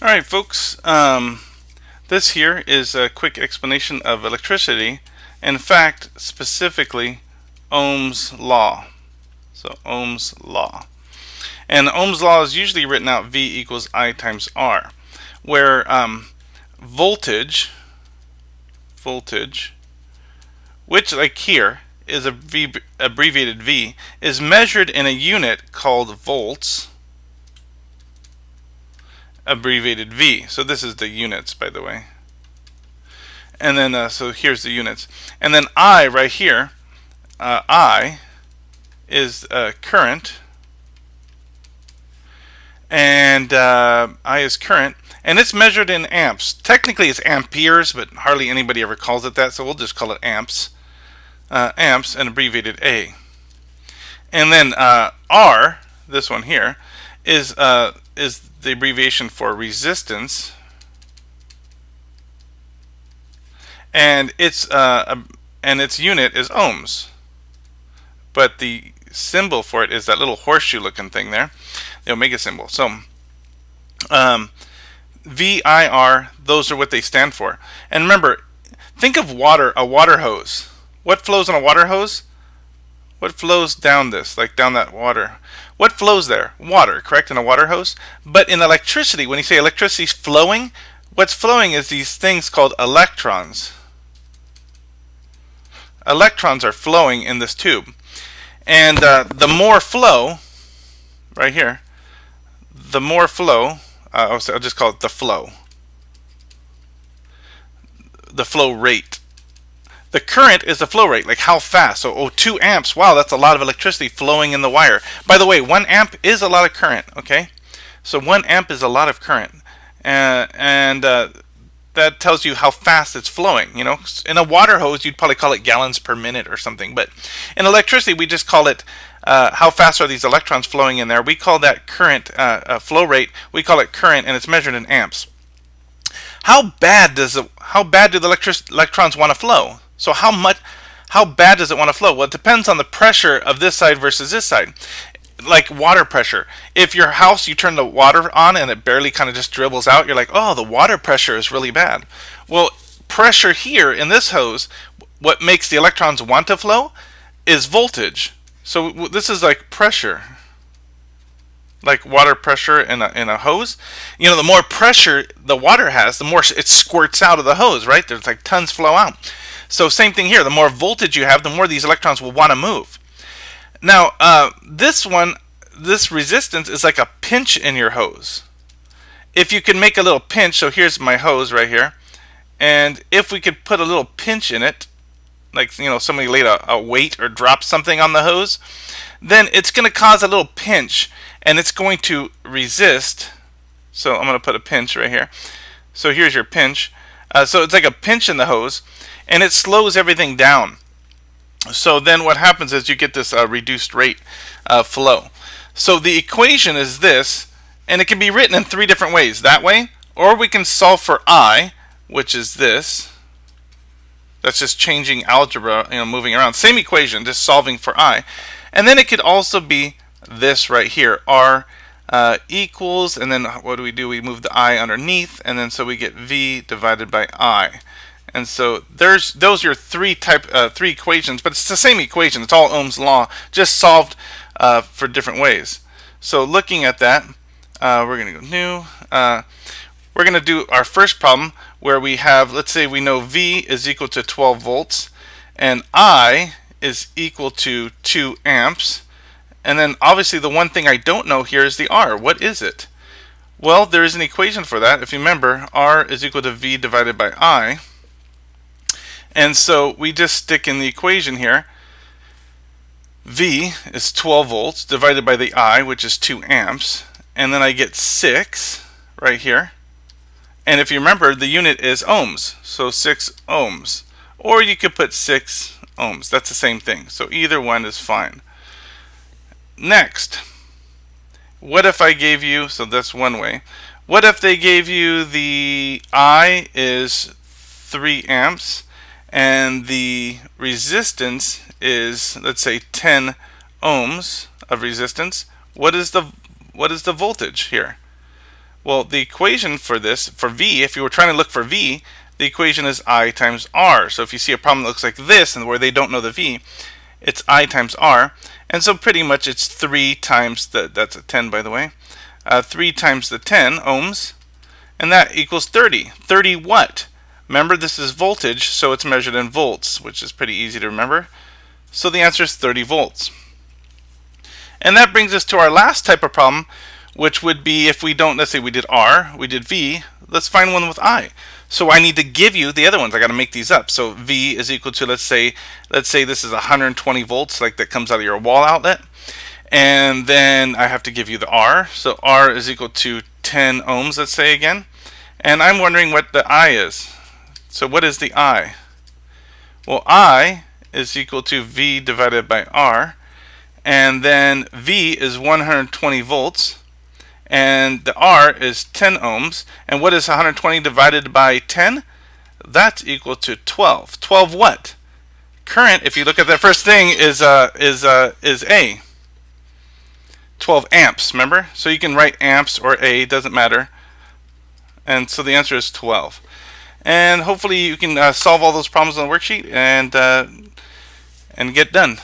All right, folks. This here is a quick explanation of electricity. In fact, specifically, Ohm's law. So Ohm's law. And Ohm's law is usually written out V equals I times R, where voltage, which like here is a V, abbreviated V, is measured in a unit called volts, abbreviated V. So this is the units, by the way. And then, so here's the units. And then I right here, I is current, and I is current, and it's measured in amps. Technically it's amperes, but hardly anybody ever calls it that, so we'll just call it amps. Amps, and abbreviated A. And then R, this one here, is the abbreviation for resistance, and its unit is ohms. But the symbol for it is that little horseshoe-looking thing there, the omega symbol. So VIR, those are what they stand for. And remember, think of water, a water hose. What flows on a water hose? What flows down this, like down that water? What flows there? Water, correct, in a water hose? But in electricity, when you say electricity is flowing, what's flowing is these things called electrons. Electrons are flowing in this tube. And the more flow, right here, the more flow, I'll just call it the flow rate. The current is the flow rate, like how fast. So, 2 amps, wow, that's a lot of electricity flowing in the wire. By the way, 1 amp is a lot of current, okay? So 1 amp is a lot of current. And that tells you how fast it's flowing. You know, in a water hose, you'd probably call it gallons per minute or something. But in electricity, we just call it how fast are these electrons flowing in there. We call that current, flow rate. We call it current, and it's measured in amps. How bad do the electrons want to flow? So how bad does it want to flow? Well, it depends on the pressure of this side versus this side. Like water pressure. If your house, you turn the water on and it barely kind of just dribbles out, you're like, oh, the water pressure is really bad. Well, pressure here in this hose, what makes the electrons want to flow is voltage. So this is like pressure. Like water pressure in a hose. You know, the more pressure the water has, the more it squirts out of the hose, right? There's like tons flow out. So same thing here. The more voltage you have, the more these electrons will want to move. Now, this resistance is like a pinch in your hose. If you can make a little pinch, so here's my hose right here, and if we could put a little pinch in it, like, you know, somebody laid a weight or dropped something on the hose, then it's going to cause a little pinch, and it's going to resist. So I'm going to put a pinch right here. So here's your pinch. So it's like a pinch in the hose, and it slows everything down. So then what happens is you get this reduced rate flow. So the equation is this, and it can be written in 3 different ways. That way, or we can solve for I, which is this. That's just changing algebra, you know, moving around. Same equation, just solving for I. And then it could also be this right here, R equals, and then what do? We move the I underneath, and then so we get V divided by I. And so those are your three equations, but it's the same equation. It's all Ohm's law, just solved for different ways. So looking at that, we're going to go new. We're going to do our first problem where we have, let's say we know V is equal to 12 volts, and I is equal to 2 amps. And then obviously the one thing I don't know here is the R. What is it? Well, there is an equation for that. If you remember, R is equal to V divided by I. And so we just stick in the equation here. V is 12 volts divided by the I, which is 2 amps. And then I get 6 right here. And if you remember, the unit is ohms. So 6 ohms. Or you could put 6 ohms. That's the same thing. So either one is fine. Next, what if I gave you, so that's one way. What if they gave you the I is 3 amps and the resistance is, let's say, 10 ohms of resistance? What is the voltage here? Well, the equation for this, for V, if you were trying to look for V, the equation is I times R. So if you see a problem that looks like this and where they don't know the V, it's I times R. And so pretty much it's 3 times that's a 10 by the way, 3 times the 10 ohms, and that equals 30. 30 what? Remember, this is voltage, so it's measured in volts, which is pretty easy to remember. So the answer is 30 volts. And that brings us to our last type of problem, which would be if we don't, let's say we did R, we did V, let's find one with I. So I need to give you the other ones. I got to make these up. So V is equal to, let's say this is 120 volts, like that comes out of your wall outlet. And then I have to give you the R. So R is equal to 10 ohms, let's say again. And I'm wondering what the I is. So what is the I? Well, I is equal to V divided by R. And then V is 120 volts. And the R is 10 ohms. And what is 120 divided by 10? That's equal to 12. 12 what? Current, if you look at that first thing, is A. 12 amps, remember? So you can write amps or A, doesn't matter. And so the answer is 12. And hopefully you can solve all those problems on the worksheet and get done.